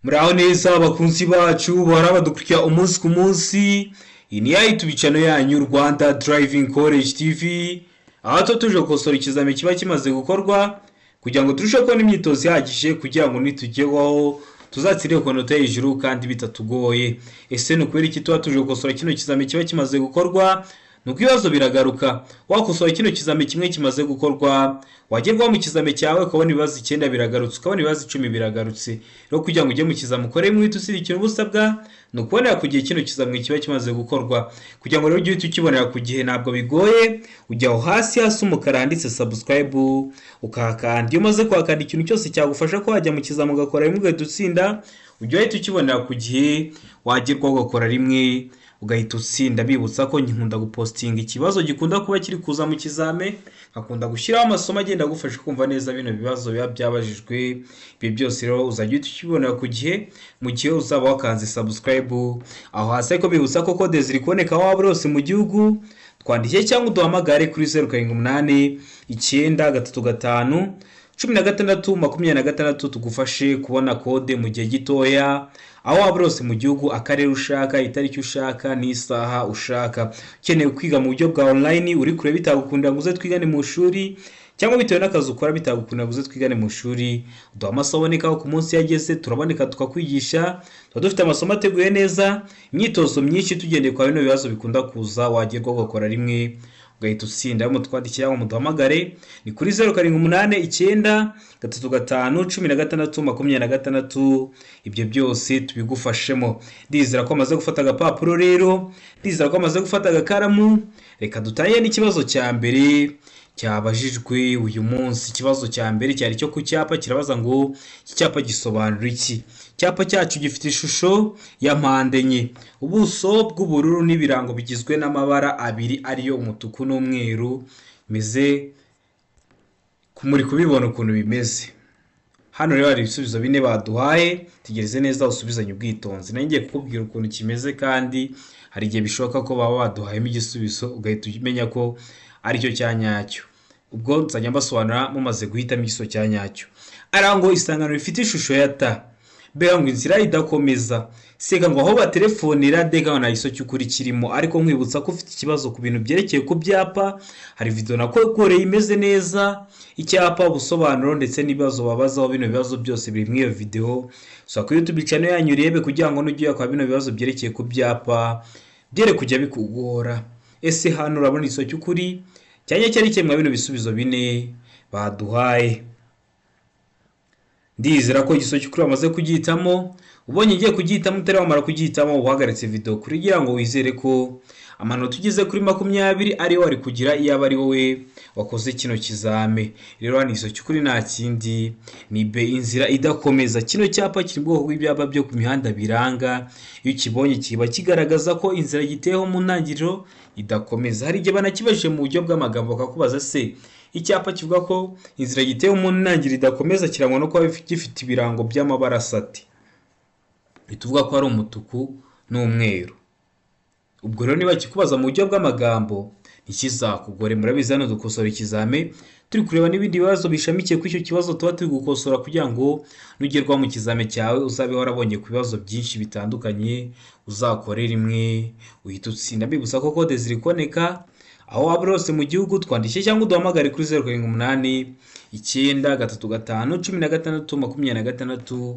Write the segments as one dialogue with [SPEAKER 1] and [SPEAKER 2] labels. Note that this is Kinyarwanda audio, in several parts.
[SPEAKER 1] Muraho neza abakunzi bacu bahora badukurikira umunsi ku munsi. Iyi ni ya YouTube channel yanyu Rwanda Driving College TV. Aho tuje gukosora ikizami kiba kimaze gukorwa kugira ngo turusheho kubona imyitozo ihagije kugira ngo nitugewaho tuzatsire ku nota hejuru kandi bitatugoye. Ese ni kubera iki tuba tuje gukosora kino kizami kiba kimaze gukorwa? Nuko ibibazo biragaruka. Wakosora kino kizami kimwe kimaze gukorwa, wagerwaho mu kizami cyawe ukabona ibibazo 9 biragarutse, ukabona ibibazo 10 biragarutse. Rero kugira ngo ujye mu kizami ukore mu itusiri ikintu busabwa no kubonera ku gihe kino kizami kiba kimaze gukorwa. Kugira ngo rero ujye ukibonera ku gihe ntabwo bigoye, ujya aho hasi umukara handitse subscribe ukahakanda. Iyo umaze kuhakanda ikintu cyose cyagufasha ko wajya mu kizami ugakora rimwe ugahita utsinda, ujye uhita ukibonera ku gihe, wagerwaho ugakora rimwe ugahita utsinda. Bibutsa ko nkunda gupostinga ikibazo gikunda kuba kiri kuza mu kizame, akunda gushyiraho amasomo agenda agufasha kumva neza bino bibazo biba byabajijwe. Ibi byose rero uzajya ukibonera ku gihe mu gihe uzaba wakanze subscribe aho hasi. Ariko bibutsa ko code ziri kuboneka aho waba rose mu gihugu, twandike cyangwa uduhamagare kuri 0789 935 16 tugufashe kubona code mu gihe gitoya aho waba rose mu gihugu, akarere ushaka, itariki ushaka n'isaha ushaka. Ukeneye kwiga mu buryo bwa online, uri kure bitagukundira ngo uze twigane mu shuri, cyangwa bitewe n'akazi ukora bitagukundira ngo uze twigane mu shuri, uduha amasomo aboneka ku munsi yageze, turaboneka tukakwigisha. Tuba dufite amasomo ateguye neza, imyitozo myinshi tugendeye kwa bino bibazo bikunda kuza, wagerwa ugakora rimwe ugahita utsinda. Mu twandikira cyangwa muduhamagare ni kuri 0789 35 ibyo byose tubigufashemo. Ndizera ko amaze gufata agapapuro rero, ndizera ko amaze gufata agakaramu. Reka dutaye n'ikibazo cya mbere cyabajijwe uyu munsi. Ikibazo cya mbere cyari cyo ku cyapa, kirabaza ngo iki cyapa gisobanura iki? Icyapa cyacu gifite ishusho ya mpande enye, ubuso bw'ubururu n'ibirango bigizwe n'amabara abiri ariyo umutuku n'umweru. Meze kumuri kubibona ukuntu bimeze. Hano rero hari ibisubizo bine baduhaye, tegereze neza usubizanye ubwitonzi. Nangiye kukubwira ukuntu kimeze, kandi hari igihe bishoboka ko baba baduhayemo igisubizo ugahita umenya ko ari cyo cyanyacyo. Ubwo nzajya mbasobanura mumaze guhitamo igisubizo cyanyacyo. Arango isangano rifite ishusho ya ta, bega ngo inzira idakomeza, seka ngo aho batelefonera, dega ngo nayiso cy'ukuri kirimo. Ariko nkwibutsa ko ufite ikibazo ku bintu byerekeye ku byapa, hari video nakoreye imeze neza, icyapa, ubusobanuro ndetse n'ibibazo babazaho. Bino bibazo byose biri muri iyo video, so kuri YouTube channel yanyu urebe kugira ngo nujye kwa bino bibazo byerekeye ku byapa byere kujya bikugora. Ese hano urabona iso cy'ukuri cyanye cyari kimwe bino bisubizo bine baduhaye. Ndizera ko igiso cy'ukuri bamaze kugihitamo. Ubonye igiye kugihitamo utari wamara kugihitamo, uhagaritse video kugira ngo wizere ko amanota ugize kuri 20 ari wari kugira iyo aba ari wowe wakoze kino kizame. Rero hano iso cy'ukuri nta kindi ni B, inzira idakomeza. Kino cyapa kiri bwoko bw'ibyapa byo ku mihanda biranga, iyo kibonye kiba kigaragaza ko inzira giteyeho mu ntangiriro idakomeza. Hari igihe banakibajije mu buryo bw'amagambo bakakubaza se icyapa kivuga ko inzira giteyeho mu ntangiriro idakomeza kirangwa no kuba gifite ibirango by'amabara asati, bituvuga ko ari umutuku n'umweru. Ubwo rero niba kikubaza mu buryo bw'amagambo ntikizakugore. Murabizi hano dukosora ikizame turi kureba n'ibindi bibazo bishamikiye kuri icyo kibazo tuba turi gukosora kugira ngo nugerwa mu kizame cyawe uzabe warabonye ku bibazo byinshi bitandukanye, uzakore rimwe uhita utsinda. Bibutsa ko code ziri kuboneka aho waba rose mu gihugu, twandike cyangwa uduhamagare kuri 0789 935 16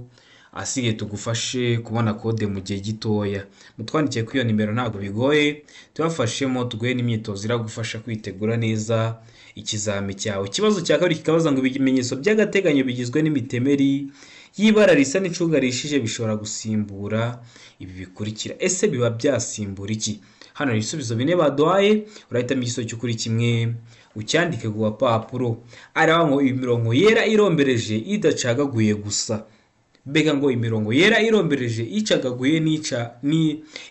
[SPEAKER 1] asige tugufashe kubona code mu gihe gitoya. Mutwandikiye kuri iyo nimero ntabwo bigoye, tubafashemo tuguhe n'imyitozo iragufasha kwitegura neza ikizami cyawe. Ikibazo cya kabiri kikabaza ngo ibimenyetso by'agateganyo bigizwe n'imitemeri y'ibara risa n'icunga rishije bishobora gusimbura ibi bikurikira. Ese biba byasimbura iki? Hano ibisubizo bine baduhaye, urahitamo igisubizo cy'ukuri kimwe ucyandike ku papuro. Araho ngo imirongo yera irombereje idacagaguye gusa, bega ngo imirongo yera irombereje icagaguye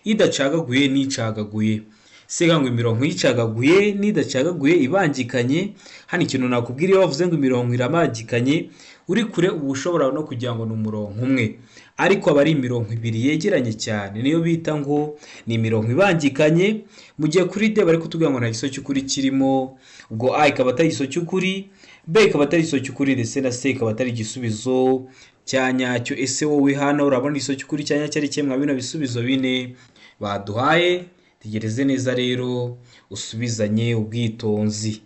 [SPEAKER 1] idacagaguye n'icagaguye. Sega ngo imirongo y'icagaguye n'idacagaguye ibangikanye. Hano ikintu nakubwira iyo bavuze ngo imirongo iramagikanye, uri kure uba ushobora no kugira ngo ni umurongo umwe, ariko aba ari imirongo ibiri yegeranye cyane, niyo bita ngo ni imirongo ibangikanye. Mu gihe kuri D bari kutubwira ngo nta giso cy'ukuri kirimo, ubwo A ikaba atari giso cy'ukuri, B ikaba atari igisubizo cy'ukuri ndetse na C ikaba atari igisubizo cya nyacyo. Ese wowe hano urabona igisubizo cy'ukuri cya nyacyo ari kimwe bino bisubizo bine baduhaye? Tegereze neza rero usubizanye ubwitonzi.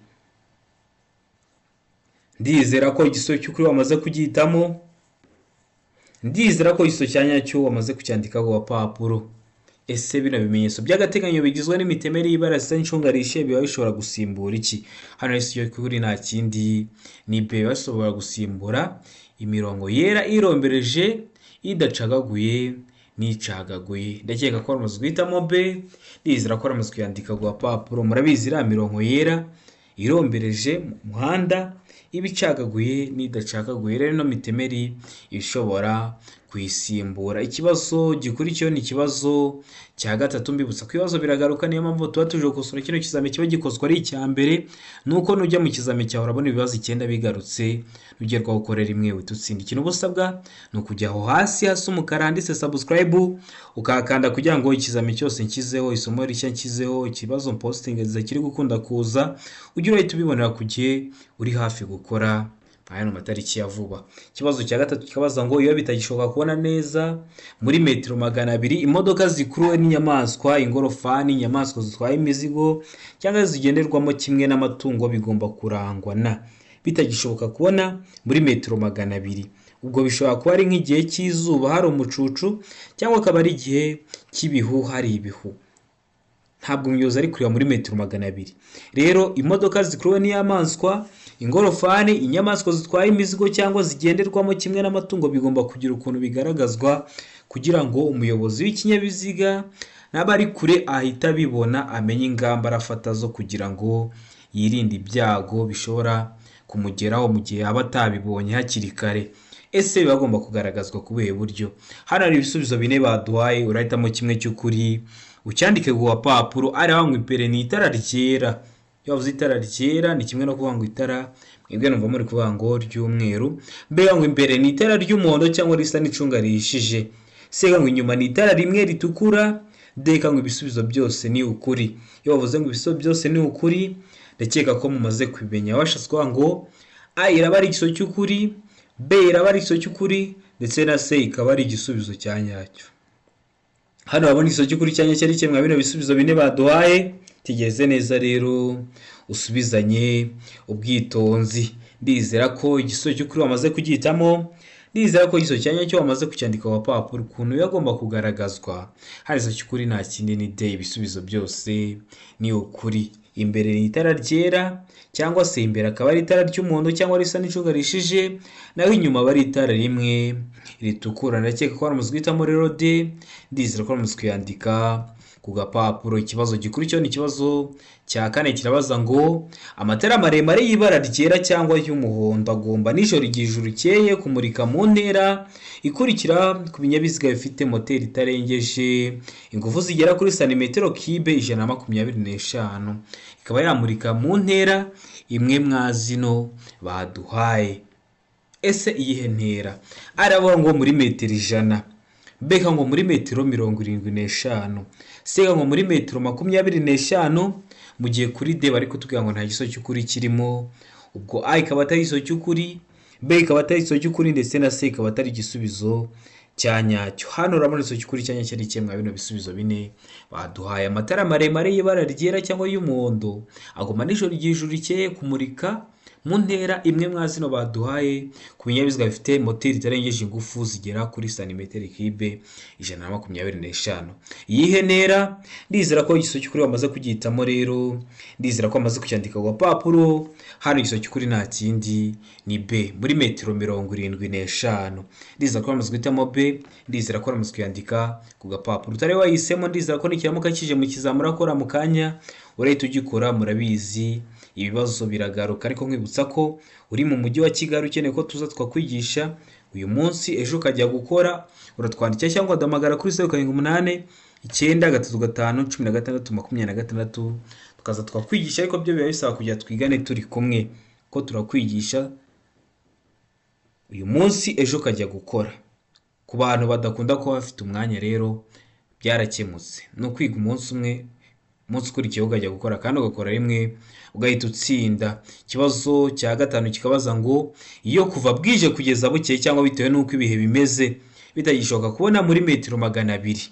[SPEAKER 1] Ndizera ko igisubizo cy'ukuri wamaze kugihitamo. Ndizera ko igisubizo cya nyacyo wamaze kucyandika ku gapapuro. Ese bino bimenyetso by'agateganyo bigizwe n'imitemeri y'ibara risa n'icungarishe biba bishobora gusimbura iki? Hano igisubizo cy'ukuri nta kindi ni B, bashobora gusimbura imirongo yera irombereje, idacagaguye n'icagaguye. Ndakeka ko wamaze guhitamo B. Ndizera ko wamaze kuyandika ku gapapuro. Murabizi iriya mirongo yera irombereje mu muhanda, ibicagaguye n'idacagaguye, rero no mitemeri ishobora kuyisimbura. Ikibazo gikurikiyeho ni ikibazo cya gatatu. Mbibutsa ko ibibazo biragaruka, niyo mpamvu tuba tuje gukosora kino kizame kiba gikozwe ari icya mbere. Nuko nujya mu kizame cyawe urabona ibibazo 9 bigarutse, nugerwaho ukorera imwe witutsinda. Ikintu ubusabwa ni ukujya aho hasi umukara handitse subscribe, ukakanda kugira ngo ikizame cyose nshyizeho, isomo rishya nshyizeho, ikibazo posting kiri gukunda kuza, ujye uhita ubibonera ku gihe uri hafi gukora aya matariki ya vuba. Ikibazo cya gatatu kikabaza ngo iyo bitagishoboka kubona neza muri metero 200 imodoka zikuruwe n'inyamaswa, ingorofani, inyamaswa zitwaye imizigo cyangwa zigenderwamo kimwe n'amatungo bigomba kurangwa na. Bitagishoboka kubona muri metero 200, ubwo bishobora kuba ari nk'igihe cy'izuba hari umucucu, cyangwa akaba ari igihe cy'ibihu hari ibihu. Ntabwo umuyobozi ari kureba muri metero 200. Rero imodoka zikuruwe n'inyamaswa, ingorofani, inyamaswa zitwaye imizigo cyangwa zigenderwamo kimwe n'amatungo bigomba kugira ukuntu bigaragazwa kugira ngo umuyobozi w'ikinyabiziga n'abari kure ahita bibona, amenye ingamba arafata zo kugira ngo yirinde ibyago bishobora kumugeraho mu gihe aba atabibonye hakiri kare. Ese bagomba kugaragazwa ku buhe buryo? Hano hari ibisubizo bine baduhaye, urahitamo kimwe cy'ukuri ucyandike ku gapapuro. Ari hangwa imbere ni itara ryera. Iyo bavuze itara ryera ni kimwe no kuvuga ngo itara, mwebwe numva muri kuvuga ngo ry'umweru. B ngo imbere ni itara ry'umuhondo cyangwa risa n'icunga rihishije. C ngo inyuma ni itara rimwe ritukura. D ngo ibisubizo byose ni ukuri. Iyo bavuze ngo ibisubizo byose ni ukuri, ndakeka ko mumaze kubimenya. Washaswa ngo A iraba ari igisubizo cy'ukuri, B iraba ari igisubizo cy'ukuri ndetse na C ikaba ari igisubizo cya nyacyo. Hano babona igisubizo cy'ukuri cya nyacyo ari kimwe bino bisubizo bine baduhaye. Tigeze neza rero usubizanye ubwitonzi. Ndizera ko igisubizo cy'ukuri wamaze kugihitamo. Ndizera ko igisubizo cya nyacyo wamaze kucyandika ku gapapuro. Ukuntu yagomba kugaragazwa, hari igisubizo cy'ukuri nta kindi ni D, ibisubizo byose ni ukuri. Imbere ni itara ryera cyangwa se imbere akaba ari itara ry'umuhondo cyangwa risa n'icunga rishije, naho inyuma bari itara rimwe ritukura. Ndakeka ko wamaze guhitamo rero D. Ndizera ko wamaze kuyandika ku gapapuro. Ikibazo gikurikiyeho ni ikibazo cya kane, kirabaza ngo amatara maremare y'ibara ryera cyangwa y'umuhondo agomba nijoro igihe ijuru rikeye kumurika mu ntera ikurikira ku binyabiziga bifite moteri itarengeje ingufu zigera kuri santimetero kibe 125, ikaba yamurika mu ntera imwe mwa zino baduhaye. Ese iyihe ntera? Aravuga ngo muri metero 100. B ngo muri metero 75. C ngo muri metero 25. Mu gihe kuri D bari kutubwira ngo nta gisubizo cy'ukuri kirimo, ubwo A ikaba atari igisubizo cy'ukuri, B ikaba atari igisubizo cy'ukuri ndetse na C ikaba atari igisubizo cya nyacyo. Hano urabona igisubizo cy'ukuri cya nyacyo ari kimwe bino bisubizo bine baduhaye. Amatara maremare y'ibara ryera cyangwa y'umuhondo agomba nijoro igihe ijuru rikeye kumurika mu ntera imwe mwa zino baduhaye ku binyabiziga bifite moteri itarengeje ingufu zigera kuri santimetero kibe 125. Iyihe ntera? Ndizera ko igisubizo cy'ukuri wamaze kugihitamo rero. Ndizera ko wamaze kucyandika ku gapapuro. Hano igisubizo cy'ukuri nta kindi ni B, muri metero 75. Ndizera ko wamaze guhitamo B. Ndizera ko wamaze kuyandika ku gapapuro. Utari wahisemo, ndizera ko nikiramuka kije mu kizamura akora mu kanya urahita ugikora. Murabizi ibibazo biragaruka, ariko nkwibutsa ko uri mu mujyi wa Kigali ukeneye ko tuza twakwigisha uyu munsi, ejo ukajya gukora, uratwandikira cyangwa udahamagara kuri 0789 935 16 tukaza twakwigisha. Ariko byo biba bisaba kujya twigane turi kumwe, ko turakwigisha uyu munsi, ejo ukajya gukora. Ku bantu badakunda kuba bafite umwanya rero byarakemutse, no kwiga umunsi umwe umunsi ukurikiyeho ukajya gukora kandi ugakora rimwe ugahita utsinda. Ikibazo cya gatanu kikabaza ngo iyo kuva bwije kugeza bukeye cyangwa bitewe n'uko ibihe bimeze bitagishoboka kubona muri metero 200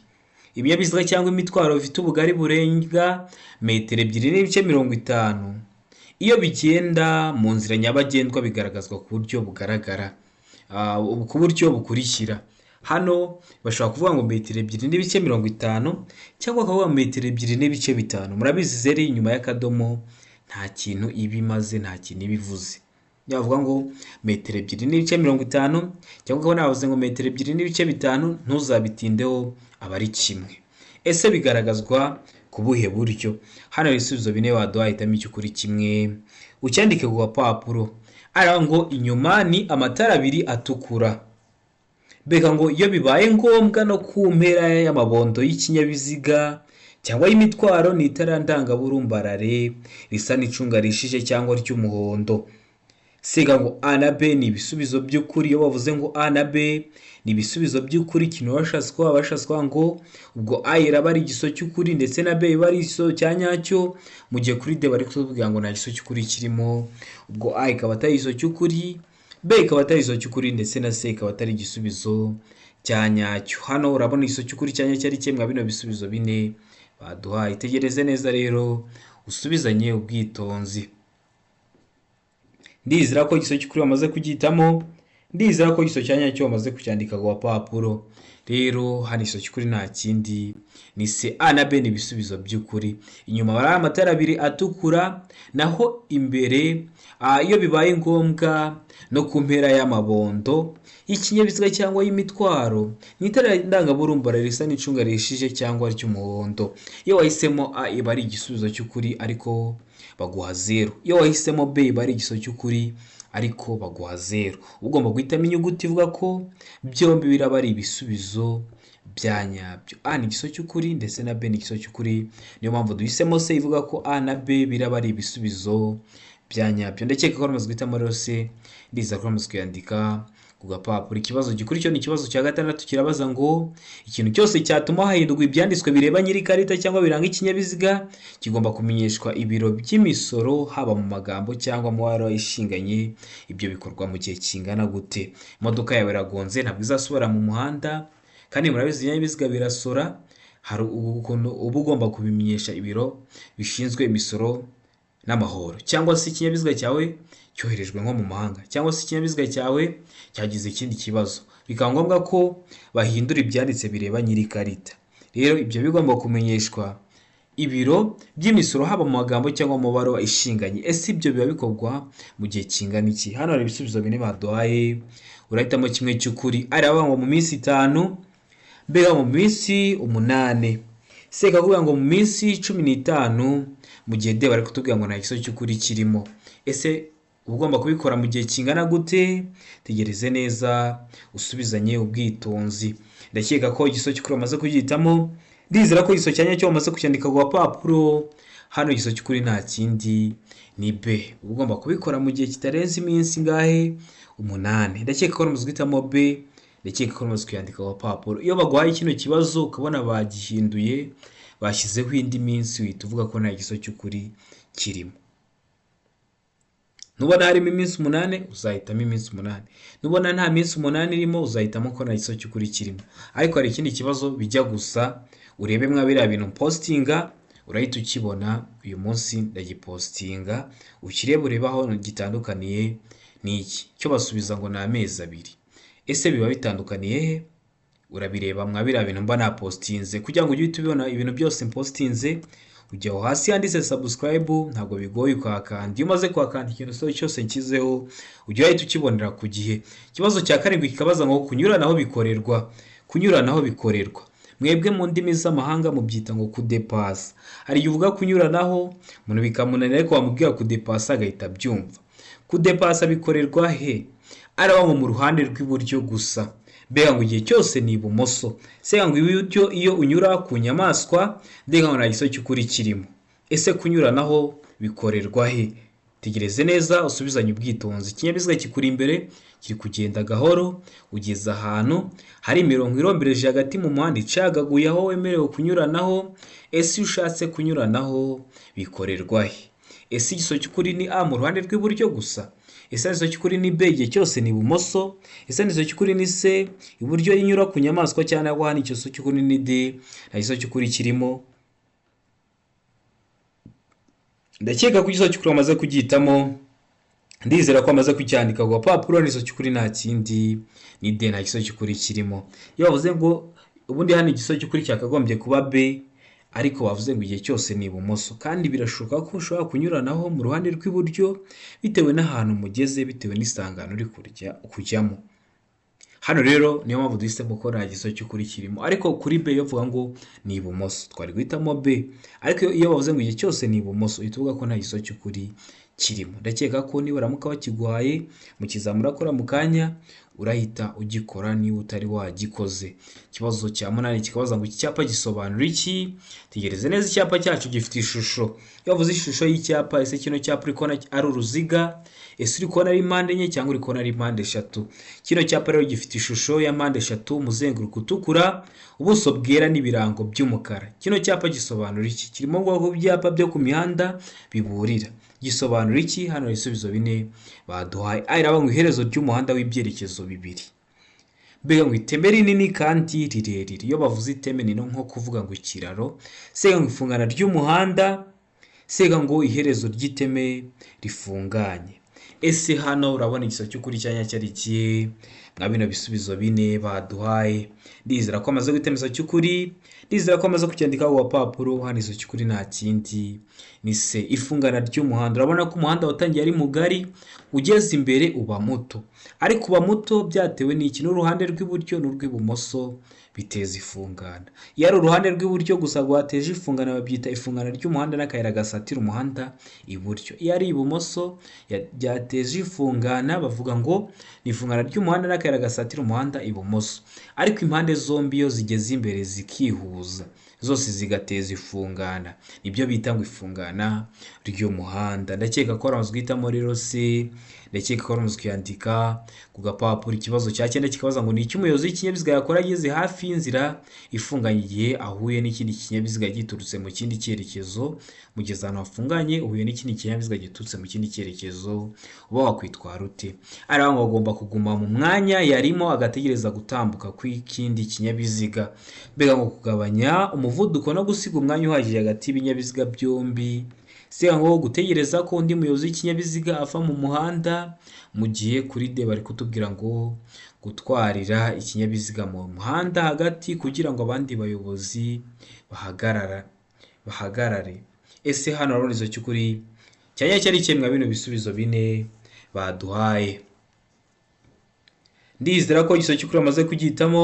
[SPEAKER 1] ibinyabiziga cyangwa imitwaro bifite ubugari burenga metero 2.50 iyo bigenda mu nzira nyabagendwa bigaragazwa ku buryo bugaragara ku buryo bukurikira. Hano bashobora kuvuga ngo metero 2.50 cyangwa bakavuga metero 2.5. Murabizi zeri inyuma y'akadomo nta kintu ibimaze, nta kintu ibivuze. Yavuga ngo metero 2.50 cyangwa ko navuze ngo metero 2.5 ntuzabitindeho abari kimwe. Ese bigaragazwa ku buhe buryo? Hano ibisubizo bine waduha hitamo icyo kuri kimwe ucyandike ku gapapuro. Ara ngo inyuma ni amatara abiri atukura. Bega ngo iyo bibaye ngombwa no ku mpera y'amabondo y'ikinyabiziga cyangwa y'imitwaro ni itara ndangaburumbarare risa n'icunga rishije cyangwa ry'umuhondo. Sega ngo A na B ni ibisubizo by'ukuri. Iyo bavuze ngo A na B ni ibisubizo by'ukuri kintu bashaswa ngo ubwo A iraba ari igiso cy'ukuri ndetse na B iba ari igiso cya nyacyo, mu gihe kuri D bari kutubwira ngo nta giso cy'ukuri kirimo, ubwo A ikaba atari igiso cy'ukuri, B ikaba atari igiso cy'ukuri ndetse na C ikaba atari igisubizo cya nyacyo. Hano urabona igiso cy'ukuri cya nyacyo ari kimwe bino bisubizo bine baduhaye. Itegereze neza rero usubizanye ubwitonzi. Ndizera ko igiso cy'ukuri wamaze kugitamo, ndizera ko igiso cya nyacyo wamaze kucyandika ku papuro. Rero hano igiso cy'ukuri nta kindi ni C. A na B ni ibisubizo by'ukuri. Inyuma bari amatara abiri atukura, naho imbere iyo bibaye ngombwa no ku mpera y'amabondo y'ikinyabiziga cyangwa y'imitwaro ni itara ndangaburumbarare risa n'icunga rishije cyangwa ry'umuhondo. Iyo wahisemo A iba ari igisubizo cy'ukuri ariko baguha 0. Iyo wahisemo B iba ari igiso cy'ukuri ariko baguha 0. Ugomba guhitamo inyuguti ivuga ko byombi biraba ari ibisubizo bya nyabyo. A ni igiso cy'ukuri ndetse na B ni igiso cy'ukuri. Niyo mpamvu duhisemo C ivuga ko A na B biraba ari ibisubizo bya nyabyo. Ndakeka ko ramaze guhitamo rero C, ndiza ko ramaze kuyandika ku gapapuro. Ikibazo gikurikira ni ikibazo cya gatandatu kirabaza ngo ikintu cyose cyatuma hahindurwa ibyanditswe bireba nyiri karita cyangwa biranga ikinyabiziga kigomba kumenyeshwa ibiro by'imisoro haba mu magambo cyangwa mu waro ishinganye. Ibyo bikorwa mu gihe kingana gute? Imodoka yawe iragonze ntabwo izasubira mu muhanda kandi murabizi ibinyabiziga birasora. Hari ukuntu uba ugomba kubimenyesha ibiro bishinzwe imisoro n'amahoro. Cyangwa se ikinyabiziga cyawe cyoherejwe nko mu mahanga, cyangwa se ikinyabiziga cyawe cyagize ikindi kibazo, bikaba ngombwa ko bahindura ibyanditse bireba nyiri karita. Rero ibyo bigomba kumenyeshwa ibiro by'imisoro haba mu magambo cyangwa mu mabaro ishinganye. Ese ibyo biba bikorwa mu gihe kingana iki? Hano hari ibisubizo bine baduhaye, urahitamo kimwe cy'ukuri. Ari avuga ngo mu minsi 5, B mu minsi 8, C kavuga ngo mu minsi 15, mu gihe D bari kutubwira ngo nta giso cy'ukuri kirimo. Ese ugomba kubikora mu gihe kingana gute? Tegereze neza usubizanye ubwitonzi. Ndakeka ko igiso cy'ukuri wamaze kugihitamo, ndizera ko igiso cya nyacyo wamaze kucyandika ku papuro. Hano igiso cy'ukuri nta kindi ni B. Ugomba kubikora mu gihe kitarenze iminsi ngahe 8. Ndakeka ko wamaze guhitamo B, ndakeka ko wamaze kuyandika ku papuro. Iyo baguhaye kino kibazo ukabona bagihinduye bashyizeho indi minsi uhita uvuga ko nta giso cy'ukuri kirimo. Nubona harimo iminsi 8 uzahitamo iminsi 8. Nubona nta minsi 8 irimo uzahitamo ko nta giso cy'ukuri kirimo. Ariko hari ikindi kibazo bijya gusa, urebe mwabira bintu postinga urahita ukibona. Uyu munsi ndagipostinga ukirebe urebaho gitandukaniye n'iki. Cyo basubiza ngo ni amezi 2. Ese biba bitandukaniye he? Urabireba mwabira bintu mba na postinze kugira ngo ujye ubibona ibintu byose postinze. Ujya hasi handitse subscribe, ntabwo bigoye kwakanda. Iyo umaze kwakanda ikintu cyose nkizeho ujya uhita ukibonera ku gihe. Ikibazo cya karindwi kikabaza ngo kunyuranaho bikorerwa. Kunyuranaho bikorerwa mwebwe mu ndimi z'amahanga mubyita ngo kudepasa. Hari igihe uvuga kunyuranaho umuntu bikamunanira ariko wamubwira kudepasa agahita byumva. Kudepasa bikorerwa he? Araba mu ruhande rw'iburyo gusa. Mbega ngo igihe cyose ni ibumoso. Sega ngo iburyo iyo unyura ku nyamaswa, mbega ngo nta giso cy'ukuri kirimo. Ese kunyuranaho bikorerwa he? Tegereze neza usubizanye ubwitonzi. Ikinyabiziga kikuri imbere kiri kugenda gahoro, ugeze ahantu hari imirongo irombereje hagati mu muhanda icagaguye aho wemerewe kunyuranaho. Ese iyo ushatse kunyuranaho bikorerwa he? Ese igiso cy'ukuri ni A mu ruhande rw'iburyo gusa? Ese igiso cy'ukuri ni B igihe cyose ni ibumoso? Ese igiso cy'ukuri ni C iburyo inyura ku nyamaswa cyangwa hano igiso cy'ukuri ni D nta giso cy'ukuri kirimo? Ndakeka ko igiso cy'ukuri amaze kugihitamo, ndizera ko amaze kucyandika ku gapapuro. N'igiso cy'ukuri nta kindi ni D, nta giso cy'ukuri kirimo. Iyo bavuze ngo ubundi hano igiso cy'ukuri cyakagombye kuba B, ariko bavuze ngo igihe cyose ni ibumoso, kandi birashoboka ko ushobora kunyuranaho mu ruhande rw'iburyo bitewe n'ahantu mugeze, bitewe n'isangano uri kujyamo. Hano rero niyo mpamvu duhisemo ko nta giso cy'ukuri kirimo, ariko kuri B iyo bavuga ngo ni ibumoso twari guhitamo B, ariko iyo bavuze ngo igihe cyose ni ibumoso uhita uvuga ko nta giso cy'ukuri kirimo. Ndakeka ko niba baramuka bakiguhaye mu kizamini urakora mu kanya urahita ugikora niba utari wagikoze. Ikibazo cya 8 kikabaza ngo iki cyapa gisobanura iki? Tegereze neza, icyapa cyacu gifite ishusho. Iyo bavuze ishusho y'icyapa, ese kino cyapa uri kubona ari uruziga? Ese uri kubona ari impande enye cyangwa uri kubona ari impande eshatu? Kino cyapa rero gifite ishusho ya mpande eshatu, umuzenguruko utukura, ubuso bwera n'ibirango by'umukara. Kino cyapa gisobanura iki? Kirimo ubwoko bw'ibyapa byo ku mihanda biburira. Gisobanura iki? Hano ibisubizo bine baduhaye. Iraba ngo iherezo ry'umuhanda w'ibyerekezo bibiri. Mbega ngo iteme rinini kandi rirerire. Iyo bavuze iteme ni nko kuvuga ngo ikiraro. Sega ngo ifungana ry'umuhanda. Sega ngo iherezo ry'iteme rifunganye. Ese hano urabona igiso cy'ukuri cyanya cyari iki? Mwa bino bisubizo bine baduhaye. Ndizera ko amaze gutemeza cy'ukuri, ndizera ko amaze kucyandika ku gapapuro. Hano igiso cy'ukuri nta kindi ni C, ifungana ry'umuhanda. Urabona ko umuhanda watangiye ari mugari, ugeze imbere uba muto, ariko uba muto byatewe n'iki? N'uruhande rw'iburyo n'urw'ibumoso biteza ifungana. Iyo ari uruhande rw'iburyo gusa rwateje ifungana babyita ifungana ry'umuhanda n'akayira gasatira umuhanda iburyo. Iyo ari ibumoso byateje ifungana bavuga ngo ni ifungana ry'umuhanda n'akayira gasatira umuhanda ibumoso, ariko impande zombi iyo zigeze imbere zikihuza zose zigateza ifungana, nibyo bita ngo ifungana ry'umuhanda. Ndakeka ko aramaze guhitamo rero C, ndakeka ko aramaze kuyandika ku gapapuro. Ikibazo cya 9 kikabaza ngo ni iki umuyobozi w'ikinyabiziga yakora ageze hafi y'inzira ifunganye igihe ahuye n'ikindi kinyabiziga giturutse mu kindi cyerekezo. Mugeze ahantu hafunganye uhuye n'ikindi kinyabiziga giturutse mu kindi cyerekezo, uba wakwitwara ute? Araba ngo agomba kuguma mu mwanya yarimo agategereza gutambuka kw'ikindi kinyabiziga. Mbega ngo kugabanya umuvuduko no gusiga umwanya uhagije hagati y'ibinyabiziga byombi. Sega ngo gutegereza ko undi muyobozi w'ikinyabiziga ava mu muhanda. Mu gihe kuri D bari kutubwira ngo gutwarira ikinyabiziga mu muhanda hagati kugira ngo abandi bayobozi bahagarare. Ese hano rero izo cy'ukuri cyanya cyari kimwe bino bisubizo bine baduhaye. Ndizera ko igiso cy'ukuri amaze kugihitamo,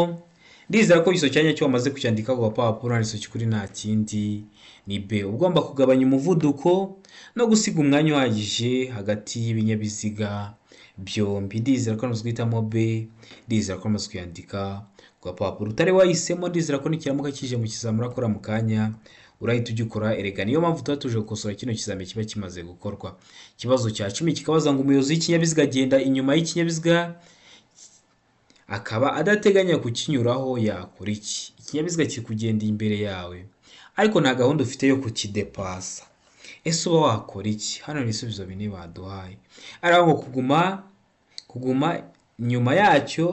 [SPEAKER 1] ndizera ko igiso cyanya cyo amaze kucyandika ku gapapuro. Igiso cy'ukuri nta kindi ni B, ugomba kugabanya umuvuduko no gusiga umwanya uhagije hagati y'ibinyabiziga byombi. Ndizera ko amaze guhitamo B, ndizera ko amaze kuyandika ku gapapuro. Utari wahisemo, ndizera ko nikiramuka kije mu kizamini urakora mu kanya urahita ugikora. Erega niyo mpamvu tuba tuje gukosora kino kizamini kiba kimaze gukorwa. Ikibazo cya 10 kikabaza ngo umuyobozi w'ikinyabiziga agenda inyuma y'ikinyabiziga akaba adateganya kukinyuraho yakora iki? Ikinyabiziga kiri kugenda imbere yawe ariko nta gahunda ufite yo kukidepasa. Ese uba wakora iki? Hano ni ibisubizo bine baduhaye. Araba ngo kuguma inyuma yacyo,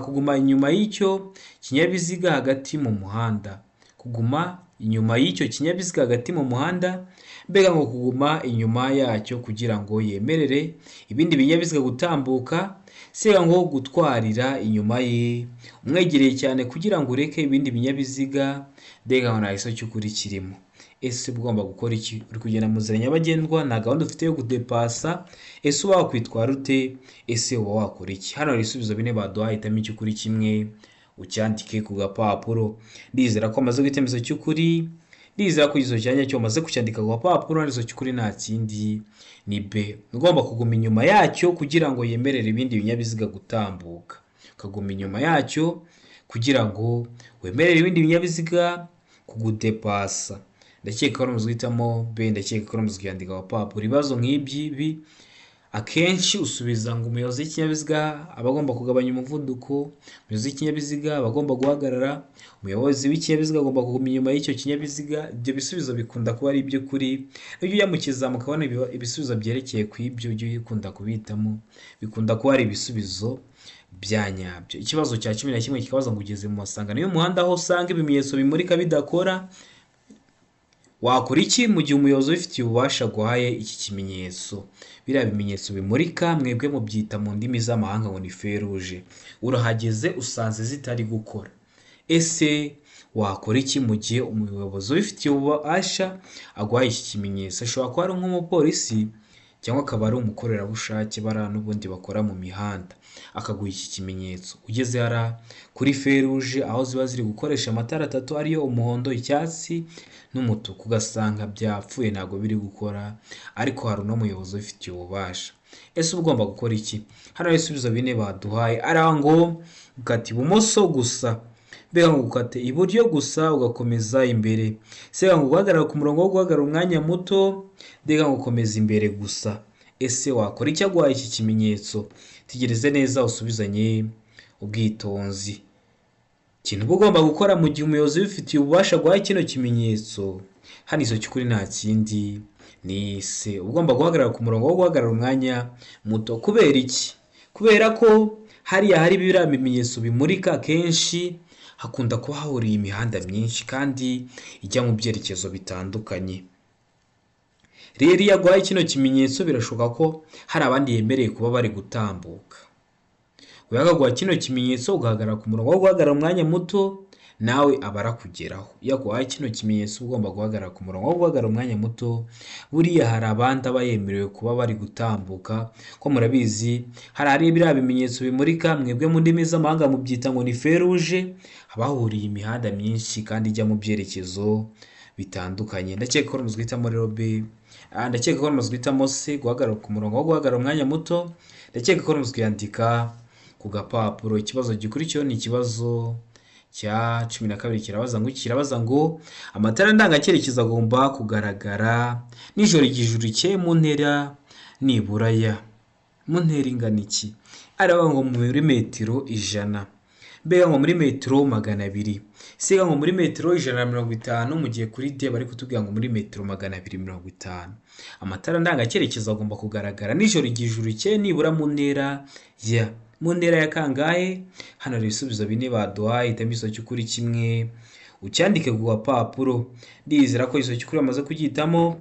[SPEAKER 1] kuguma inyuma y'icyo kinyabiziga hagati mu muhanda, kuguma inyuma y'icyo kinyabiziga hagati mu muhanda. Mbega ngo kuguma inyuma yacyo kugira ngo yemerere ibindi binyabiziga gutambuka. Sega ngo gutwarira inyuma ye umwegereye cyane kugira ngo ureke ibindi binyabiziga. Mbega ngo nta giso cy'ukuri kirimo. Ese ugomba gukora iki? Uri kugenda mu nzira nyabagendwa, nta gahunda ufite yo kudepasa. Ese uba wakwitwara ute? Ese uba wakora iki? Hano hari ibisubizo bine baduhaye, hitamo icy'ukuri kimwe ucyandike ku gapapuro. Ndizera ko amaze guhitamo cy'ukuri, ndizera ko igiso cyanya cyo amaze kucyandika ku gapapuro. Igiso cy'ukuri nta kindi ni B, ugomba kuguma inyuma yacyo kugira ngo yemerere ibindi binyabiziga gutambuka. Ukaguma inyuma yacyo kugira ngo wemerere ibindi binyabiziga kugudepasa. ndakeka ko ari umuzi guhitamo B, ndakeka ko ari umuzi kuyandika ku gapapuro. Ibibazo nk'ibi akenshi usubiza ngo umuyobozi w'ikinyabiziga aba agomba kugabanya umuvuduko, umuyobozi w'ikinyabiziga aba agomba guhagarara, umuyobozi w'ikinyabiziga agomba kuguma inyuma y'icyo kinyabiziga. Ibyo bisubizo bikunda kuba ari iby'ukuri. Iyo ujya mu kizamu ukabona ibisubizo byerekeye ku ibyo ujye ukunda kubihitamo, bikunda kuba ari ibisubizo bya nyabyo. Ikibazo cya 11 kikabaza ngo ugeze mu masangano y'umuhanda aho usanga ibimenyetso bimurika bidakora, wakora iki mu gihe umuyobozi ubifitiye ububasha aguhaye iki kimenyetso? Biriya bimenyetso bimurika mwebwe mubyita mu ndimi z'amahanga ngo ni feruje. Urahageze usanze zitari gukora, ese wakora iki mu gihe umuyobozi ubifitiye ububasha aguhaye iki kimenyetso? Ashobora kuba ari nk'umupolisi cyangwa akaba ari umukorerabushake bara n'ubundi bakora mu mihanda, akaguha iki kimenyetso. Ugeze hara kuri feruje aho ziba ziri gukoresha amatara 3 ariyo umuhondo, icyatsi n'umutuku, ugasanga byapfuye ntabwo biri gukora, ariko hari n'umuyobozi ubifitiye ububasha. Ese ugomba gukora iki? Hano ibisubizo 4 baduhaye ari ngo ukata ibumoso gusa, mbega ngo ukate iburyo gusa ugakomeza imbere, sega ngo guhagarara ku murongo wo guhagarara umwanya muto, mbega ngo ukomeza imbere gusa. Ese wakora iki aguhaye iki kimenyetso? Tegereze neza usubizanye ubwitonzi. Ikintu uba ugomba gukora mu gihe umuyobozi ubifitiye ububasha aguhaye kino kimenyetso, hano izo cy'ukuri nta kindi ni se. Ugomba guhagarara ku murongo wo guhagarara umwanya muto. Kubera iki? Kubera ko hariya hari biriya bimenyetso bimurika, kenshi hakunda kuba hahuriye imihanda myinshi kandi ijya mu byerekezo bitandukanye. Rero iyo aguhaye kino kimenyetso birashoboka ko hari abandi yemereye kuba bari gutambuka. Uyagaguha kino kimenyetso ugahagarara ku murongo wo guhagarara umwanya muto, nawe abara kugeraho. Iyo aguhaye kino kimenyetso ugomba guhagarara ku murongo wo guhagarara umwanya muto, buriya hari abandi aba yemerewe kuba bari gutambuka. Ko murabizi hari biriya bimenyetso bimurika mwebwe mu ndimi z'amahanga mubyita ngo ni feruje, habahuriye imihanda myinshi kandi ijya mu byerekezo bitandukanye. Ndakeka ko umuzi guhitamo rero B, ndakeka ko umuzi guhitamo C, guhagarara ku murongo wo guhagarara umwanya muto. Ndakeka ko umuzi kuyandika ku gapapuro. Ikibazo gikurikiyeho ni ikibazo cya 12 kirabaza ngo amatara ndangacyerekezo agomba kugaragara nijoro igihe rikeye mu ntera nibura ya mu ntera ingana iki? Araba ngo muri metero 100, mbega ngo muri metero 200, siga ngo muri metero 150, mu gihe kuri D bari kutubwira ngo muri metero 250. Amatara ndangacyerekezo agomba kugaragara nijoro igihe rikeye nibura mu ntera ya mu ntera ya kangahe? Hano rero ibisubizo 4 baduhaye, hitamo igiso cy'ukuri kimwe ucyandike ku gapapuro. Ndizera ko igiso cy'ukuri bamaze kugihitamo,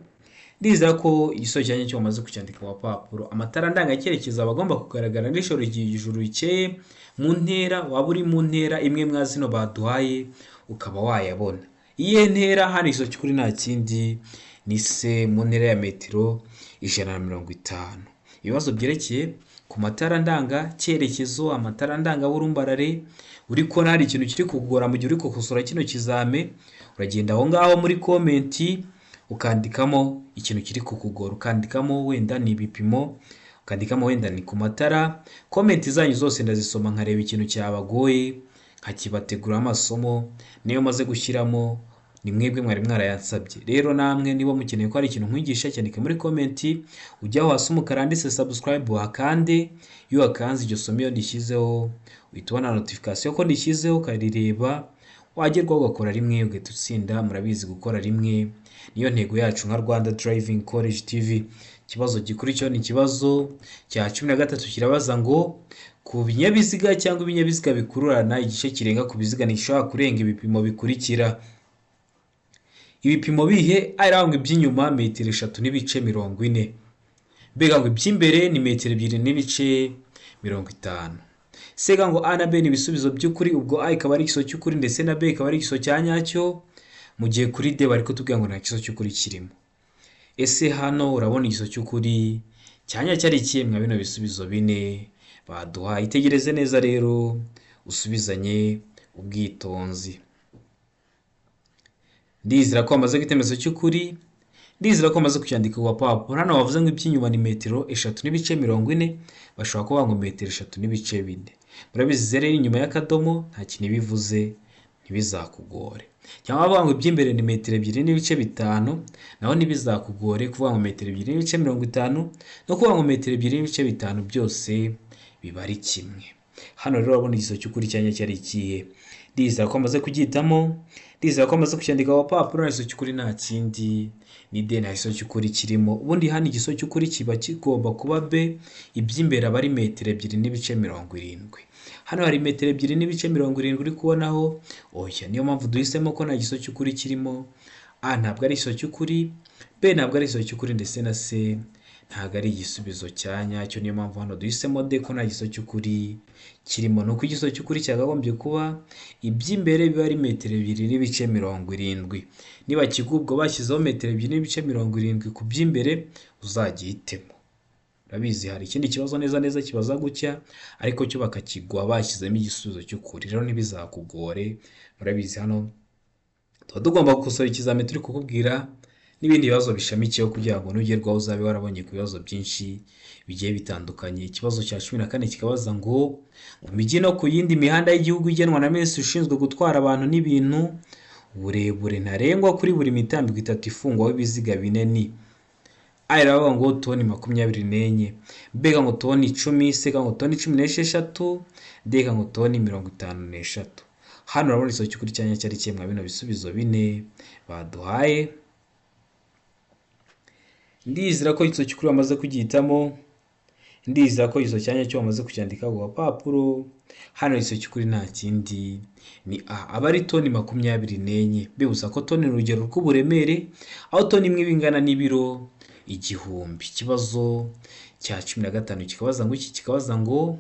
[SPEAKER 1] ndizera ko igiso cyanye cyo bamaze kucyandika ku gapapuro. Amatara ndangacyerekezo abagomba kugaragara nijoro igihe ijuru rikeye mu ntera, waba uri mu ntera imwe mwa zino baduhaye ukaba wayabona. Iye ntera hano igiso cy'ukuri nta kindi ni se mu ntera ya metero 150. Ibibazo byerekeye ku matara ndanga cyerekezo, amatara ndanga burumbarare, uri ko hari ikintu kiri kugora mu gihe uri kokosora kino kizame, uragenda aho ngaho muri comment ukandikamo ikintu kiri kukugora, ukandikamo wenda ni ibipimo, ukandikamo wenda ni ku matara. Comment zanyu zose ndazisoma nkareba ikintu cyabagoye nkakibategura amasomo, niyo maze gushyiramo ni mwebwe mwari mwarayansabye. Rero namwe niba mukeneye ko ari ikintu nkwigisha cyandike muri comment, ujyaho hasi umukara handitse subscribe wakande. Iyo wakanze iryo somo iyo ndishyizeho uhita ubona notification ko ndishyizeho, ukarireba wagerwaho ugakora rimwe ugahita utsinda. Murabizi gukora rimwe niyo ntego yacu nka Rwanda Driving College TV. Ikibazo gikurikiyeho ni ikibazo cya 13 kirabaza ngo ku binyabiziga cyangwa ibinyabiziga bikururana igice kirenga ku biziga nishobora kurenga ibipimo bikurikira. Ibipimo bihe arangwa iby'inyuma metero 3 n'ibice 40, mbega ngo iby'imbere ni metero 2 n'ibice 50. Sega ngo A na B ni ibisubizo by'ukuri, ubwo A ikaba ari igiso cy'ukuri ndetse na B ikaba ari igiso cya nyacyo, mu gihe kuri D bari kutubwira ngo nta giso cy'ukuri kirimo. Ese hano urabona igiso cy'ukuri cyanya cyari kimwe bino bisubizo 4 baduhaye. Itegereze neza rero usubizanye ubwitonzi. Ndizera ko amaze kwitemezo cy'ukuri, ndizera ko amaze kucyandika ku gapapuro. Hano bavuze ngo iby'inyuma ni metero 3 n'ibice 40, bashobora kuvuga ngo metero 3 n'ibice 4. Murabizi rero inyuma y'akadomo nta kintu bivuze, ntibizakugore. Cyangwa bavuga ngo iby'imbere ni metero 2.5 naho ntibizakugore kuvuga ngo metero 2.50 no kuvuga ngo metero 2.5 byose biba ari kimwe. Hano rero urabona igiso cy'ukuri cyanya cyari ikihe? Ndizera ko amaze kugitamo, ndizera ko amaze kucyandika ku papuro. Igiso cy'ukuri nta kindi ni D, nta giso cy'ukuri kirimo. Ubundi hano igiso cy'ukuri kiba kigomba kuba B, iby'imbere aba ari metero 2.70. Hano hari metero 2.70 uri kubonaho. Oya, niyo mpamvu duhisemo ko nta giso cy'ukuri kirimo. A ntabwo ari igiso cy'ukuri, B ntabwo ari igiso cy'ukuri, ndetse na C ntabwo ari igisubizo cya nyacyo. Niyo mpamvu hano duhisemo D ko nta giso cy'ukuri kirimo. Nuko igiso cy'ukuri cyakagombye kuba iby'imbere biba ari metero 2.70. Niba kigubwo bashyizeho metero 2.70 ku by'imbere, uzagihitemo. Urabizi hari ikindi kibazo neza kibaza gutya ariko cyo bakakigwa bashyizemo igisubizo cy'ukuri. Rero ntibizakugore. Urabizi hano tuba tugomba gukosora ikizamini turi kukubwira n'ibindi bibazo bishamikiyeho kugira ngo nugerwaho uzabe warabonye ku bibazo byinshi bigiye bitandukanye. Ikibazo cya 14 kikabaza ngo mu mijyi no ku yindi mihanda y'igihugu igenwa na Minisitiri ushinzwe gutwara abantu n'ibintu, uburebure ntarengwa kuri buri mitambiko 3 ifungwaho ibiziga 4 ni A iravuga ngo toni 24, B ngo toni 10, C ngo toni 16, D ngo toni 53. Hano urabona igiso cy'ukuri cyanya cyari kimwe bino bisubizo 4 baduhaye. Ndizera ko igiso cy'ukuri bamaze kugihitamo, ndizera ko igiso cyanya cyo bamaze kucyandika ku papuro. Hano igiso cy'ukuri nta kindi ni A, aba ari toni 24. Bibuza ko toni urugero rw'uburemere, aho toni imwe bingana n'ibiro 1000. Ikibazo cya 15 kikabaza ngo iki? Kikabaza ngo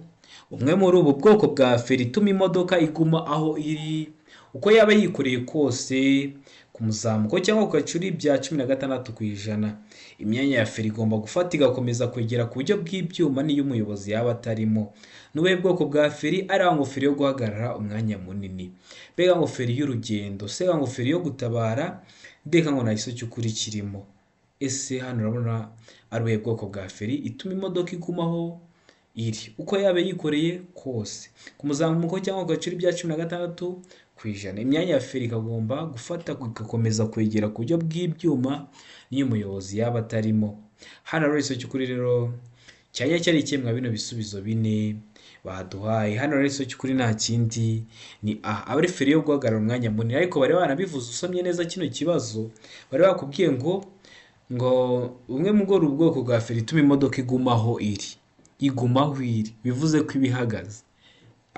[SPEAKER 1] umwe muri ubu bwoko bwa feri ituma imodoka iguma aho iri uko yaba yikoreye kose ku muzamuko cyangwa ku gacuri bya 16%. Imyanya ya feri igomba gufata igakomeza kwegera ku buryo bw'ibyuma n'iyo umuyobozi yaba atarimo. N'ubuhe bwoko bwa feri? Ari ngo feri yo guhagarara umwanya munini, B ngo feri y'urugendo, C ngo feri yo gutabara, D ngo nta giso cy'ukuri kirimo. Ese hano urabona ari ubuhe bwoko bwa feri ituma imodoka igumaho iri uko yaba yikoreye kose ku muzamuko cyangwa ku gacuri bya 16%. Imyanya ya feri ikagomba gufata igakomeza kwegera ku buryo bw'ibyuma n'iyo umuyobozi yaba atarimo. Hano rero igiso cy'ukuri rero cyanya cyari kimwe bino bisubizo 4 baduhaye. Hano rero igiso cy'ukuri nta kindi ni A, aba ari feri yo guhagarara umwanya munini. Ariko bari banabivuze usomye neza kino kibazo, bari bakubwiye ngo umwe mu bwoko bwa feri ituma imodoka igumaho iri, bivuze ko ibihagaze.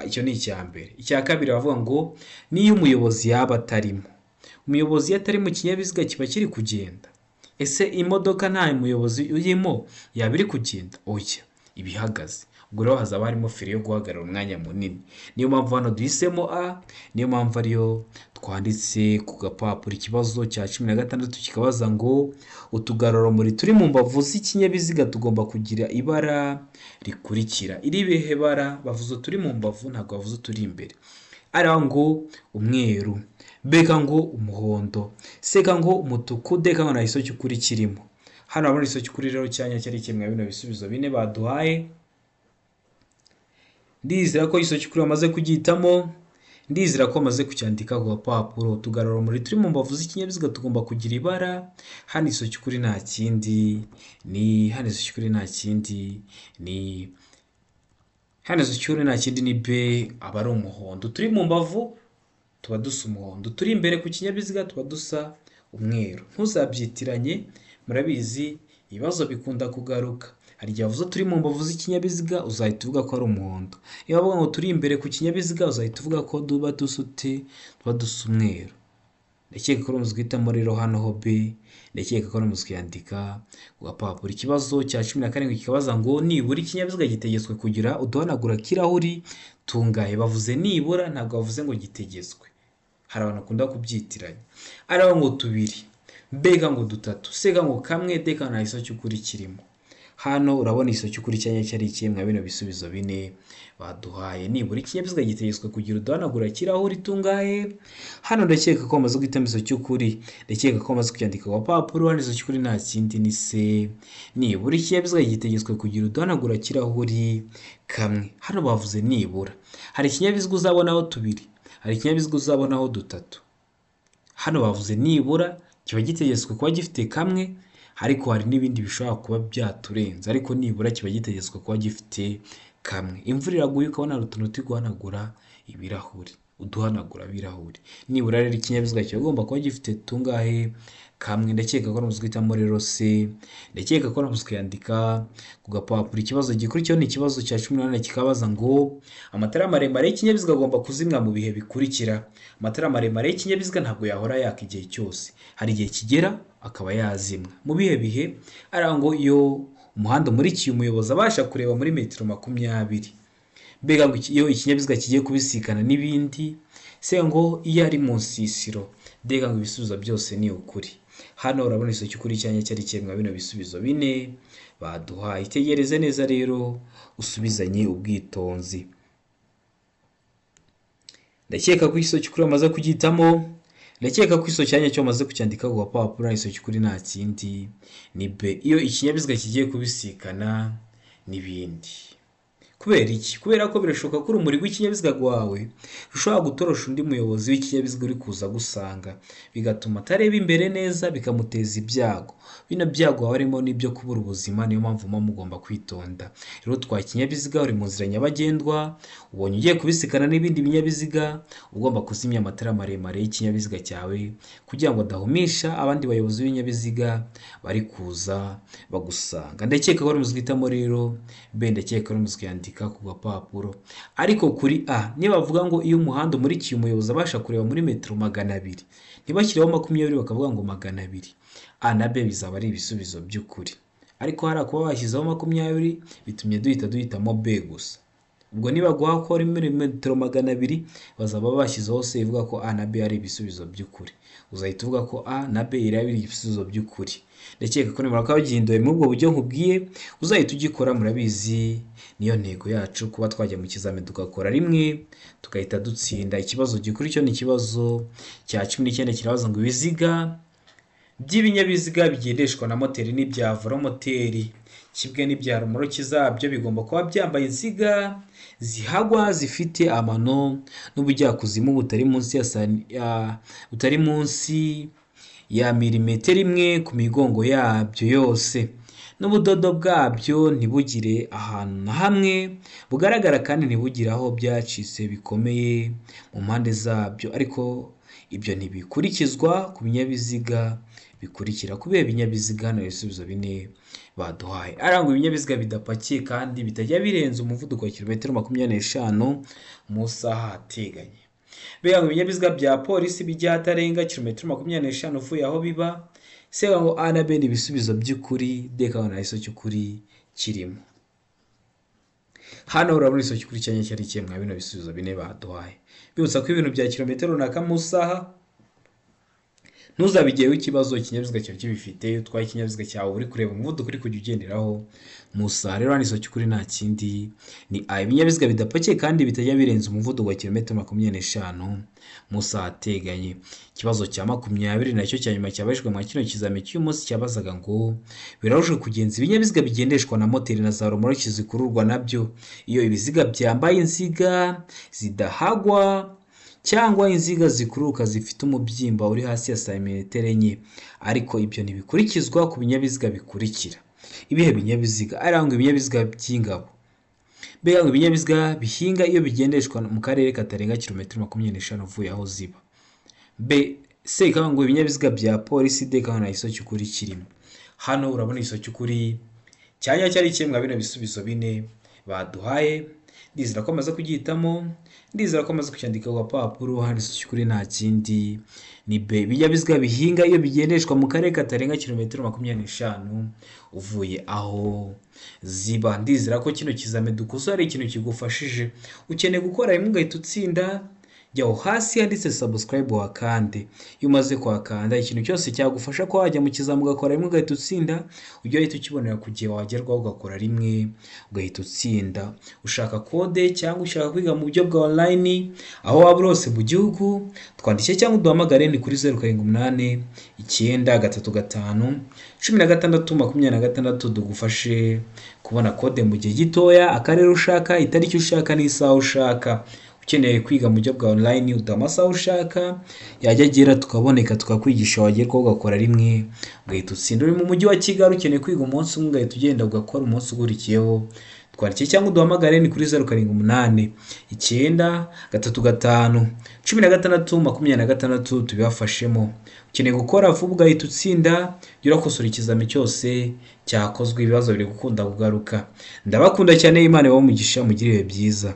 [SPEAKER 1] Icyo ni icya mbere. Icya kabiri bavuga ngo niyo umuyobozi yaba atarimo. Umuyobozi atari mu kinyabiziga kiba kiri kugenda. Ese imodoka nta muyobozi urimo yaba iri kugenda? Oya, ibihagaze. Ubwo rero hazaba harimo feri yo guhagarara umwanya munini. Niyo mpamvu hano duhisemo A, niyo mpamvu ariyo twanditse ku gapapuro. Ikibazo cya 16 kikabaza ngo utugarurarumuri turi mu mbavu z'ikinyabiziga tugomba kugira ibara rikurikira. Iri bihe bara? Bavuze turi mu mbavu, ntabwo bavuze turi imbere. Ari ngo umweru, B ngo umuhondo, C ngo umutuku, D ngo nta giso cy'ukuri kirimo. Hano urabona igiso cy'ukuri rero cyanya cyari kimwe bino bisubizo 4 baduhaye. Ndizera ko igiso cy'ukuri bamaze kugihitamo, ndizera ko bamaze kucyandika ku gapapuro. Utugarurarumuri turi mu mbavu z'ikinyabiziga tugomba kugira ibara. Hano igiso cy'ukuri nta kindi ni ni B, aba ari umuhondo. Turi mu mbavu tuba dusa umuhondo, turi imbere ku kinyabiziga tuba dusa umweru. Ntuzabyitiranye, murabizi ibibazo bikunda kugaruka. Hari igihe bavuze turi mu mbavu z'ikinyabiziga uzahita uvuga ko ari umuhondo. Iyo bavuga ngo turi imbere ku kinyabiziga uzahita uvuga ko tuba dusa umweru. Ndakeka ko muzi guhitamo rero hano ho B, ndakeka ko muzi kuyandika ku gapapuro. Ikibazo cya 17 kikabaza ngo nibura ikinyabiziga gitegetswe kugira uduhanagura kirahuri tungahe? Bavuze nibura, ntabwo bavuze ngo gitegetswe. Hari abantu bakunda kubyitiranya. Ari ngo 2, B ngo 3, C ngo 1, D ngo nta giso cy'ukuri kirimo. Hano urabona igiso cy'ukuri cyanya cyari kimwe bino bisubizo 4 baduhaye. Nibura ikinyabiziga gitegetswe kugira uduhanagura kirahuri tungahe? Hano ndakeka ko bamaze guhitamo igiso cy'ukuri, ndakeka ko bamaze kucyandika ku papuro. Hano igiso cy'ukuri nta kindi ni C, nibura ikinyabiziga gitegetswe kugira uduhanagura kirahuri kamwe. Hano bavuze nibura. Hari ikinyabiziga uzabonaho 2, hari ikinyabiziga uzabonaho dutatu. Hano bavuze nibura kiba gitegetswe kuba gifite kamwe, ariko hari n'ibindi bishobora kuba byaturenza, ariko nibura kiba gitegetswe kuba gifite kamwe. Imvura iraguye ukabona hari utuntu turi guhanagura ibirahuri, uduhanagura ibirahuri. Nibura rero ikinyabiziga kiba kigomba kuba gifite tungahe? Kamwe. Ndakeka ko namaze guhitamo rero se, ndakeka ko namaze kuyandika ku gapapuro. Ikibazo gikurikiyeho ni ikibazo cya 18 kikabaza ngo amatara maremare y'ikinyabiziga agomba kuzimwa mu bihe bikurikira. Amatara maremare y'ikinyabiziga ntabwo yahora yaka igihe cyose, hari igihe kigera akaba yazimwa. Mu bihe bihe ngo iyo umuhanda umurikiye umuyobozi abasha kureba muri metero 20. Mbega ngo iyo ikinyabiziga kigiye kubisikana n'ibindi, se ngo iyo ari mu nsisiro. Mbega ngo ibisubizo byose ni ukuri. Hano urabona isomo cy'ukuri cyanya cyari cyemwa bino bisubizo bine baduhaye. Itegereze neza rero usubizanye ubwitonzi. Ndakeka ko isomo cy'ukuri amaze kugitamo, ndakeka ko isomo cyanya cyo amaze kucyandika ku gapapuro. Isomo cy'ukuri nta kindi ni B, iyo ikinyabiziga kigiye kubisikana n'ibindi. Kubera iki? Kubera ko birashoboka ko urumuri rw'ikinyabiziga rwawe rushobora gutorosha undi muyobozi w'ikinyabiziga uri kuza gusanga, bigatuma atareba imbere neza, bikamuteza ibyago. Bino byago haba harimo n'ibyo kubura ubuzima, niyo mpamvu mugomba kwitonda. Rero utwaye ikinyabiziga uri mu nzira nyabagendwa, ubonye ugiye kubisikana n'ibindi binyabiziga, ugomba kuzimya amatara maremare y'ikinyabiziga cyawe kugira ngo adahumisha abandi bayobozi b'ibinyabiziga bari kuza bagusanga. Ndakeka ko muzwitamo rero B, ndakeka ko muzwandika ku gapapuro. Ariko kuri A niba bavuga ngo iyo umuhanda umurikiye umuyobozi abasha kureba muri metero 200, ntibashyireho 20 bakavuga ngo 200. A na B bizaba ari ibisubizo by'ukuri. Ariko hari akuba bashyizeho 20 bitumye duhitamo B gusa. Ubwo niba guha ko ari muri metero 200 bazaba bashyizeho se ivuga ko A na B ari ibisubizo by'ukuri. Uzahita uvuga ko A na B ari ibisubizo by'ukuri. Ndakeka ko nimara kabagihinduye muri ubwo buryo nkubwiye, uzahita ugikora. Murabizi niyo ntego yacu kuba twajya mu kizame tugakora rimwe tukahita dutsinda. Ikibazo gikurikiyeho ni ikibazo cya 19 kirabaza ngo ibiziga by'ibinyabiziga bigendeshwa na moteri n'ibya velomoteri kibwe n'ibya rumoroki zabyo bigomba kuba byambaye inziga zihagwa zifite amano n'ubujyakuzimu butari munsi ya milimetero 1 ku migongo yabyo yose, n'ubudodo bwabyo ntibugire ahantu na hamwe bugaragara kandi ntibugire aho byacitse bikomeye mu mpande zabyo. Ariko ibyo ntibikurikizwa ku binyabiziga bikurikira. Kubera ibinyabiziga hano ibisubizo bine baduhaye. Arangwa ibinyabiziga bidapakiye kandi bitajya birenza umuvuduko wa kilometero 25 mu saha ateganye. Mbega ngo ibinyabiziga bya polisi bijya hatarenga kilometero 25 uvuye aho biba. Se ngo A na B ni ibisubizo by'ukuri, D kabona iso cy'ukuri kirimo. Hano urabona iso cy'ukuri cyanya cyari cyemwa bino bisubizo bine baduhaye. Bibutsa ko ibintu bya kilometero runaka mu saha ntuzabigeyeho ikibazo ikinyabiziga cyawe kibifite. Utwaye ikinyabiziga cyawe uri kureba umuvuduko uri kujya ugenderaho mu saha. Rero iso cy'ukuri nta kindi ni A, ibinyabiziga bidapakiye kandi bitajya birenza umuvuduko wa kilometero 25 mu saha ateganye. Ikibazo cya 20 nacyo cya nyuma cyabajwe mu kino kizame cy'umunsi cyabazaga ngo birarusha kugenza ibinyabiziga bigendeshwa na moteri na za rumoroki zikururwa nabyo iyo ibiziga byambaye inziga zidahagwa cyangwa inziga zikururuka zifite umubyimba uri hasi ya santimetero 4. Ariko ibyo ntibikurikizwa ku binyabiziga bikurikira. Ibihe binyabiziga? Arangwa ibinyabiziga by'ingabo. Mbega ngo ibinyabiziga bihinga iyo bigendeshwa mu karere katarenga kilometero 25 uvuye aho ziba. B, C kaba ngo ibinyabiziga bya polisi. D kabona iso cy'ukuri kirimo. Hano urabona iso cy'ukuri cyanya cyari cyemwa bino bisubizo bine baduhaye. Ndizera ko amaze kugihitamo, ndizera ko amaze kucyandika ku gapapuro. Hano iso cy'ukuri nta kindi ni B, ibinyabiziga bihinga iyo bigendeshwa mu karere katarenga kilometero 25 uvuye aho ziba. Ndizera ko kino kizame dukoze ari ikintu kigufashije. Ukeneye gukora rimwe ugahita utsinda, jyaho hasi handitse subscribe wakande. Iyo umaze kwakanda ikintu cyose cyagufasha ko wajya mu kizamu ugakora rimwe ugahita utsinda, ujye uhita ukibonera kugiye wagerwaho ugakora rimwe ugahita utsinda. Ushaka kode cyangwa ushaka kwiga mu buryo bwa online aho waba urose mu gihugu, twandike cyangwa uduhamagare ni kuri 078 935 16 dugufashe kubona kode mu gihe gitoya, akarere ushaka, itariki ushaka n'isaha ushaka. ukeneye kwiga mu buryo bwa online uduha amasaha ushaka, yajya agera tukaboneka tukakwigisha, wagerwaho ugakora rimwe ugahita utsinda. Uri mu mujyi wa Kigali ukeneye kwiga umunsi umwe ugahita ugenda ugakora umunsi ukurikiyeho, twandikire cyangwa uduhamagare ni kuri 0789 935 16 tubibafashemo. Ukeneye gukora vuba ugahita utsinda, jya urakosora ikizami cyose cyakozwe, ibibazo biri gukunda kugaruka. Ndabakunda cyane, Imana ibahe umugisha, mugire ibihe byiza.